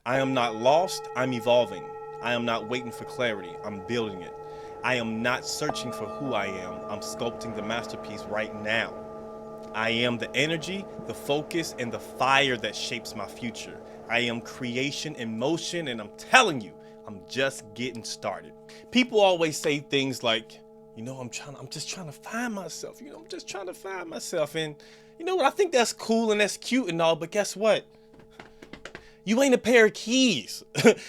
I am not lost, I'm evolving. I am not waiting for clarity, I'm building it. I am not searching for who I am, I'm sculpting the masterpiece right now. I am the energy, the focus, and the fire that shapes my future. I am creation in motion, and I'm telling you, I'm just getting started. People always say things like, I'm just trying to find myself. I'm just trying to find myself. And you know what? I think that's cool and that's cute and all, but guess what? You ain't a pair of keys.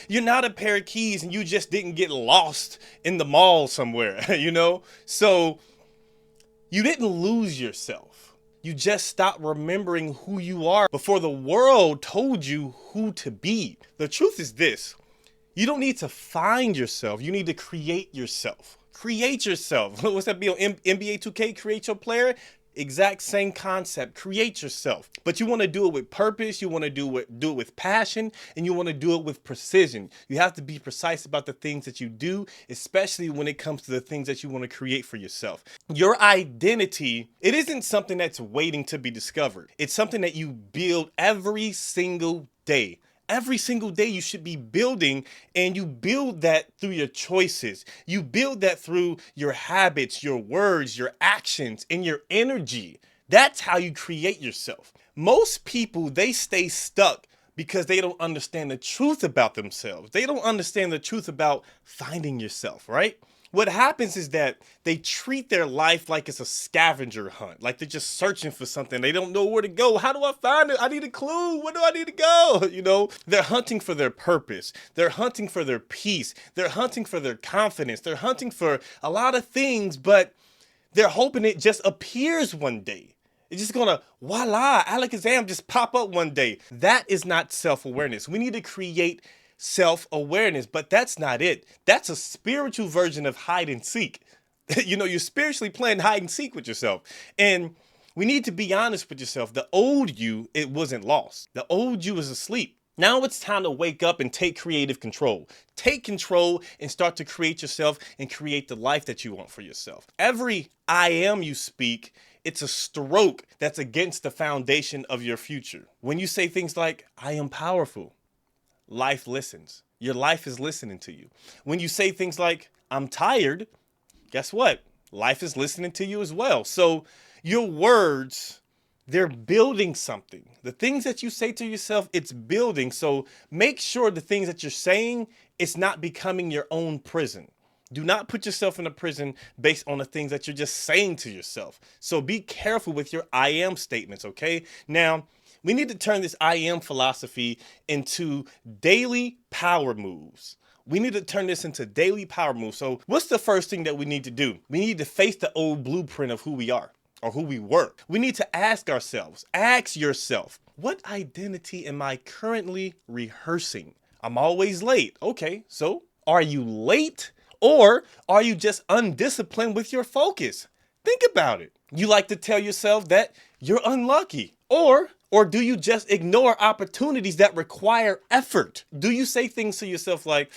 You're not a pair of keys, and you just didn't get lost in the mall somewhere. So you didn't lose yourself. You just stopped remembering who you are before the world told you who to be. The truth is this: you don't need to find yourself, you need to create yourself. Create yourself. What's that be on NBA 2K? Create your player? Exact same concept. Create yourself. But you want to do it with purpose, you want to do it with passion, and you want to do it with precision. You have to be precise about the things that you do, especially when it comes to the things that you want to create for yourself. Your identity, it isn't something that's waiting to be discovered. It's something that you build every single day. Every single day you should be building, and you build that through your choices. You build that through your habits, your words, your actions, and your energy. That's how you create yourself. Most people, they stay stuck because they don't understand the truth about themselves. They don't understand the truth about finding yourself, right? What happens is that they treat their life like it's a scavenger hunt, like they're just searching for something. They don't know where to go. How do I find it? I need a clue. Where do I need to go? They're hunting for their purpose. They're hunting for their peace. They're hunting for their confidence. They're hunting for a lot of things, but they're hoping it just appears one day. It's just gonna, voila, alakazam, just pop up one day. That is not self-awareness. We need to create self-awareness, but that's not it. That's a spiritual version of hide and seek. You're spiritually playing hide and seek with yourself. And we need to be honest with yourself. The old you, it wasn't lost. The old you is asleep. Now it's time to wake up and take creative control. Take control and start to create yourself and create the life that you want for yourself. Every I am you speak, it's a stroke that's against the foundation of your future. When you say things like, I am powerful, life listens. Your life is listening to you. When you say things like, I'm tired, guess what? Life is listening to you as well. So your words, they're building something. The things that you say to yourself, it's building. So make sure the things that you're saying, it's not becoming your own prison. Do not put yourself in a prison based on the things that you're just saying to yourself. So be careful with your I am statements, okay? Now, we need to turn this I am philosophy into daily power moves. We need to turn this into daily power moves. So what's the first thing that we need to do? We need to face the old blueprint of who we are or who we were. We need to ask yourself, what identity am I currently rehearsing? I'm always late. Okay, so are you late, or are you just undisciplined with your focus? Think about it. You like to tell yourself that you're unlucky, or do you just ignore opportunities that require effort? Do you say things to yourself like,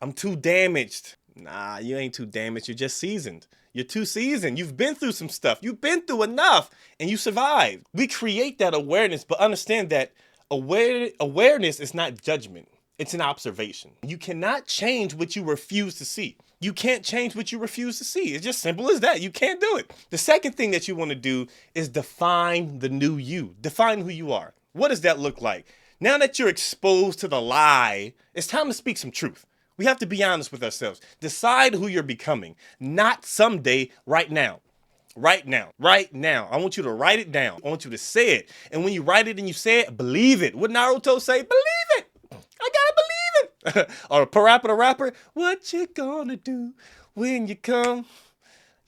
I'm too damaged? Nah, you ain't too damaged. You're just seasoned. You're too seasoned. You've been through some stuff. You've been through enough and you survived. We create that awareness, but understand that awareness is not judgment. It's an observation. You cannot change what you refuse to see. You can't change what you refuse to see. It's just simple as that. You can't do it. The second thing that you want to do is define the new you. Define who you are. What does that look like? Now that you're exposed to the lie, it's time to speak some truth. We have to be honest with ourselves. Decide who you're becoming, not someday, right now. Right now, right now. I want you to write it down. I want you to say it. And when you write it and you say it, believe it. What Naruto say? Believe it. I gotta believe it. Or Parappa the Rapper, what you gonna do when you come?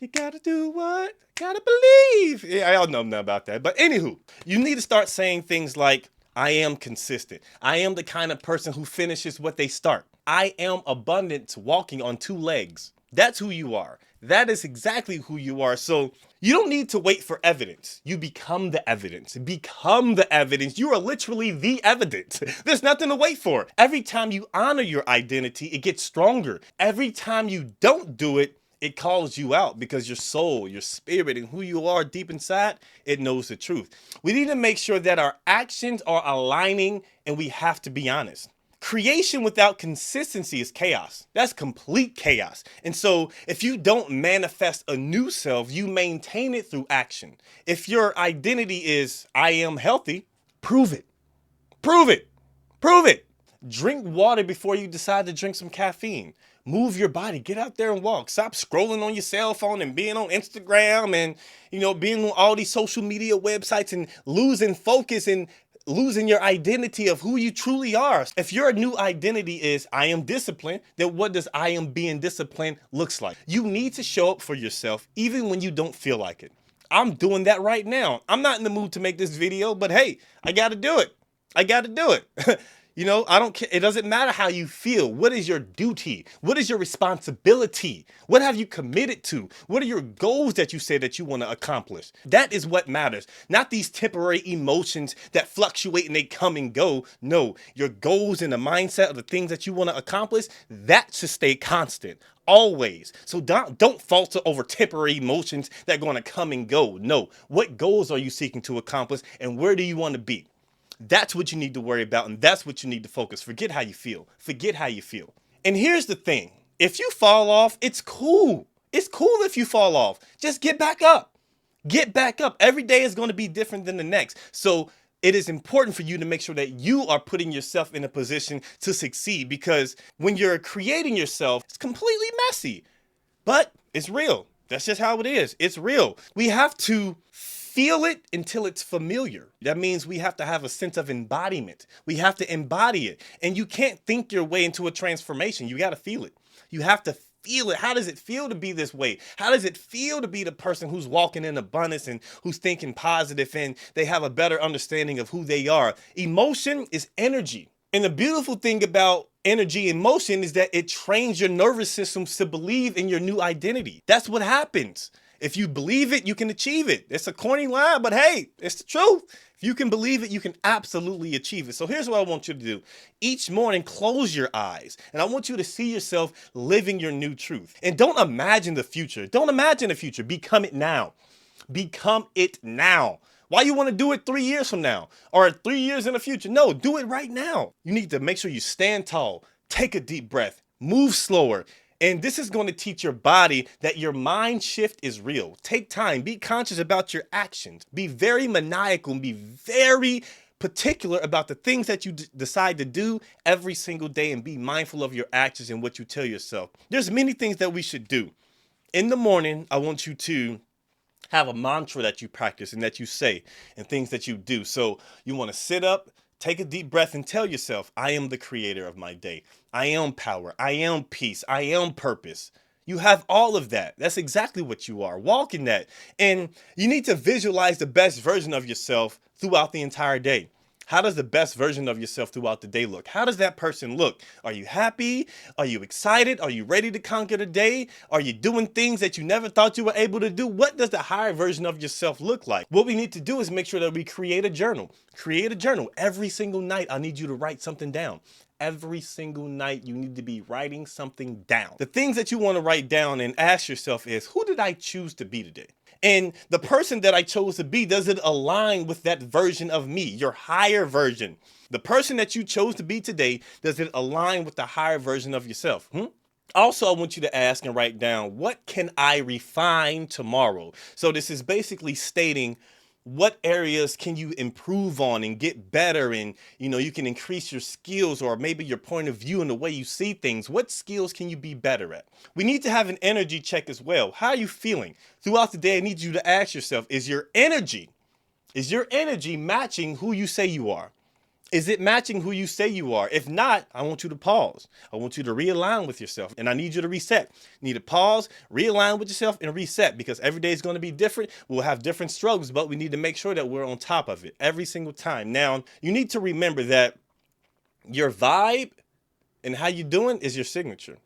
You gotta do what? Gotta believe. Yeah, I don't know nothing about that. But anywho, you need to start saying things like, I am consistent. I am the kind of person who finishes what they start. I am abundance walking on two legs. That's who you are. That is exactly who you are. So you don't need to wait for evidence. You become the evidence. Become the evidence. You are literally the evidence. There's nothing to wait for. Every time you honor your identity, it gets stronger. Every time you don't do it, it calls you out, because your soul, your spirit, and who you are deep inside, it knows the truth. We need to make sure that our actions are aligning, and we have to be honest. Creation without consistency is chaos. That's complete chaos. And so if you don't manifest a new self, you maintain it through action. If your identity is I am healthy, prove it. Prove it. Prove it. Drink water before you decide to drink some caffeine. Move your body. Get out there and walk. Stop scrolling on your cell phone and being on Instagram and, being on all these social media websites and losing focus and losing your identity of who you truly are. If your new identity is I am disciplined, then what does I am being disciplined looks like? You need to show up for yourself even when you don't feel like it. I'm doing that right now. I'm not in the mood to make this video, but hey, I got to do it. I got to do it. I don't care. It doesn't matter how you feel. What is your duty? What is your responsibility? What have you committed to? What are your goals that you say that you want to accomplish? That is what matters. Not these temporary emotions that fluctuate and they come and go. No, your goals and the mindset of the things that you want to accomplish, that should stay constant. Always. So don't falter over temporary emotions that are going to come and go. No. What goals are you seeking to accomplish and where do you want to be? That's what you need to worry about, and that's what you need to focus. Forget how you feel. Forget how you feel. And here's the thing. If you fall off, it's cool. It's cool if you fall off. Just get back up. Get back up. Every day is going to be different than the next. So it is important for you to make sure that you are putting yourself in a position to succeed, because when you're creating yourself, it's completely messy, but it's real. That's just how it is. It's real. We have to feel it until it's familiar. That means we have to have a sense of embodiment. We have to embody it. And you can't think your way into a transformation. You got to feel it. You have to feel it. How does it feel to be this way? How does it feel to be the person who's walking in abundance and who's thinking positive and they have a better understanding of who they are? Emotion is energy. And the beautiful thing about energy and motion is that it trains your nervous system to believe in your new identity. That's what happens. If you believe it, you can achieve it. It's a corny line, but hey, it's the truth. If you can believe it, you can absolutely achieve it. So here's what I want you to do. Each morning, close your eyes, and I want you to see yourself living your new truth. And don't imagine the future. Don't imagine the future. Become it now. Become it now. Why you want to do it 3 years from now or 3 years in the future? No, do it right now. You need to make sure you stand tall, take a deep breath, move slower. And this is going to teach your body that your mind shift is real. Take time, be conscious about your actions, be very maniacal and be very particular about the things that you decide to do every single day, and be mindful of your actions and what you tell yourself. There's many things that we should do. In the morning, I want you to have a mantra that you practice and that you say and things that you do. So you want to sit up, take a deep breath and tell yourself, I am the creator of my day. I am power. I am peace. I am purpose. You have all of that. That's exactly what you are. Walk in that. And you need to visualize the best version of yourself throughout the entire day. How does the best version of yourself throughout the day look? How does that person look? Are you happy? Are you excited? Are you ready to conquer the day? Are you doing things that you never thought you were able to do? What does the higher version of yourself look like? What we need to do is make sure that we create a journal. Create a journal. Every single night, I need you to write something down. Every single night, you need to be writing something down. The things that you want to write down and ask yourself is, who did I choose to be today? And the person that I chose to be, does it align with that version of me, your higher version? The person that you chose to be today, does it align with the higher version of yourself? Also, I want you to ask and write down, what can I refine tomorrow? So this is basically stating, what areas can you improve on and get better, and you can increase your skills or maybe your point of view and the way you see things. What skills can you be better at? We need to have an energy check as well. How are you feeling throughout the day? I need you to ask yourself, is your energy matching who you say you are? Is it matching who you say you are? If not, I want you to pause. I want you to realign with yourself, and I need you to reset. You need to pause, realign with yourself, and reset, because every day is going to be different. We'll have different struggles, but we need to make sure that we're on top of it every single time. Now, you need to remember that your vibe and how you're doing is your signature.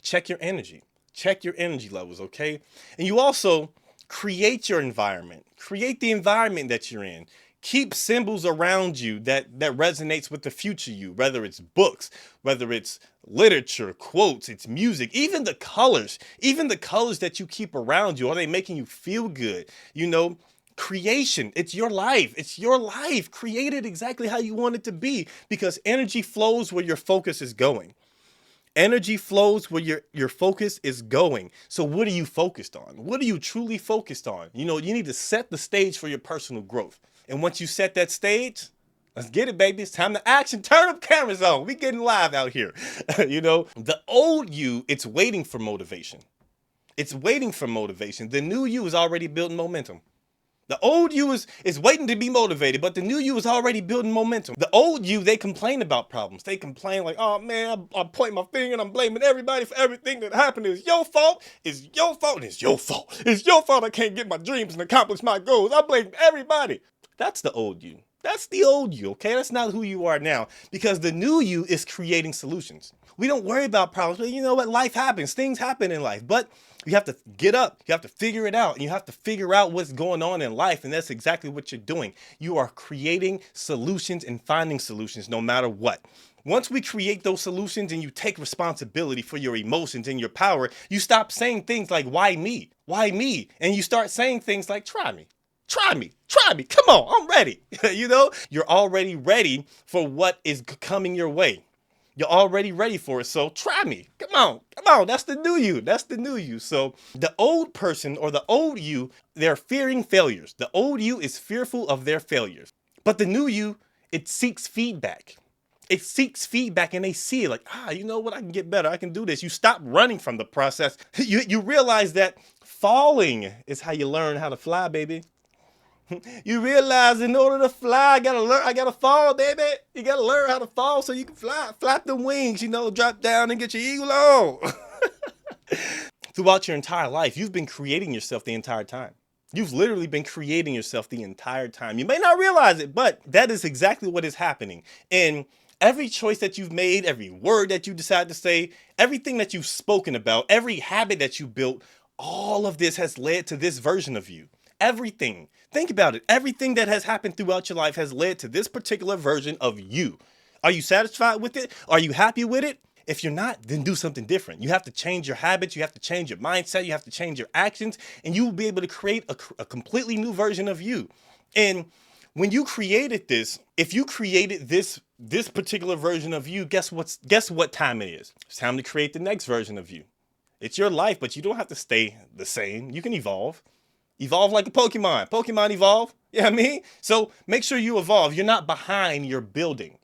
Check your energy. Check your energy levels, okay? And you also create your environment. Create the environment that you're in. Keep symbols around you that resonates with the future you, whether it's books, whether it's literature, quotes, it's music, even the colors that you keep around you. Are they making you feel good? Creation, it's your life. It's your life. Create it exactly how you want it to be, because energy flows where your focus is going. Energy flows where your focus is going. So what are you focused on? What are you truly focused on? You know, you need to set the stage for your personal growth. And once you set that stage, let's get it, baby. It's time to action. Turn up cameras on. We getting live out here. You know, the old you, it's waiting for motivation. It's waiting for motivation. The new you is already building momentum. The old you is waiting to be motivated, but the new you is already building momentum. The old you, they complain about problems. They complain like, oh man, I'm pointing my finger and I'm blaming everybody for everything that happened. It's your fault. It's your fault. And it's your fault. It's your fault I can't get my dreams and accomplish my goals. I blame everybody. That's the old you. That's the old you, okay? That's not who you are now, because the new you is creating solutions. We don't worry about problems, but you know what? Life happens. Things happen in life, but you have to get up. You have to figure it out. And you have to figure out what's going on in life. And that's exactly what you're doing. You are creating solutions and finding solutions no matter what. Once we create those solutions and you take responsibility for your emotions and your power, you stop saying things like, why me? Why me? And you start saying things like, try me. Try me, try me, come on, I'm ready. You know, you're already ready for what is coming your way. You're already ready for it, so try me, come on, that's the new you, that's the new you. So the old person or the old you, they're fearing failures. The old you is fearful of their failures. But the new you, it seeks feedback. It seeks feedback and they see it like, you know what, I can get better, I can do this. You stop running from the process. You realize that falling is how you learn how to fly, baby. You realize in order to fly, I gotta fall, baby. You gotta learn how to fall so you can fly. Flap the wings, you know, drop down and get your eagle on. Throughout your entire life, you've been creating yourself the entire time. You've literally been creating yourself the entire time. You may not realize it, but that is exactly what is happening. And every choice that you've made, every word that you decide to say, everything that you've spoken about, every habit that you built, all of this has led to this version of you. Everything. Think about it. Everything that has happened throughout your life has led to this particular version of you. Are you satisfied with it? Are you happy with it? If you're not, then do something different. You have to change your habits. You have to change your mindset. You have to change your actions, and you will be able to create a completely new version of you. And when you created this, if you created this particular version of you, guess what time it is? It's time to create the next version of you. It's your life, but you don't have to stay the same. You can evolve. Evolve like a Pokemon. Pokemon evolve. You know what I mean? So make sure you evolve. You're not behind, you're building.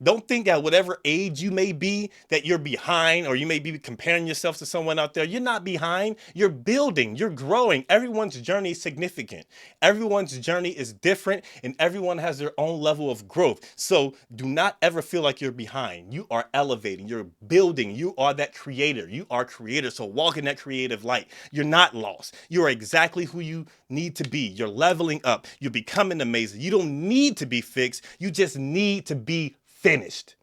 Don't think at whatever age you may be that you're behind, or you may be comparing yourself to someone out there. You're not behind. You're building. You're growing. Everyone's journey is significant. Everyone's journey is different, and everyone has their own level of growth. So do not ever feel like you're behind. You are elevating. You're building. You are that creator. You are creator. So walk in that creative light. You're not lost. You are exactly who you need to be. You're leveling up. You're becoming amazing. You don't need to be fixed. You just need to be finished.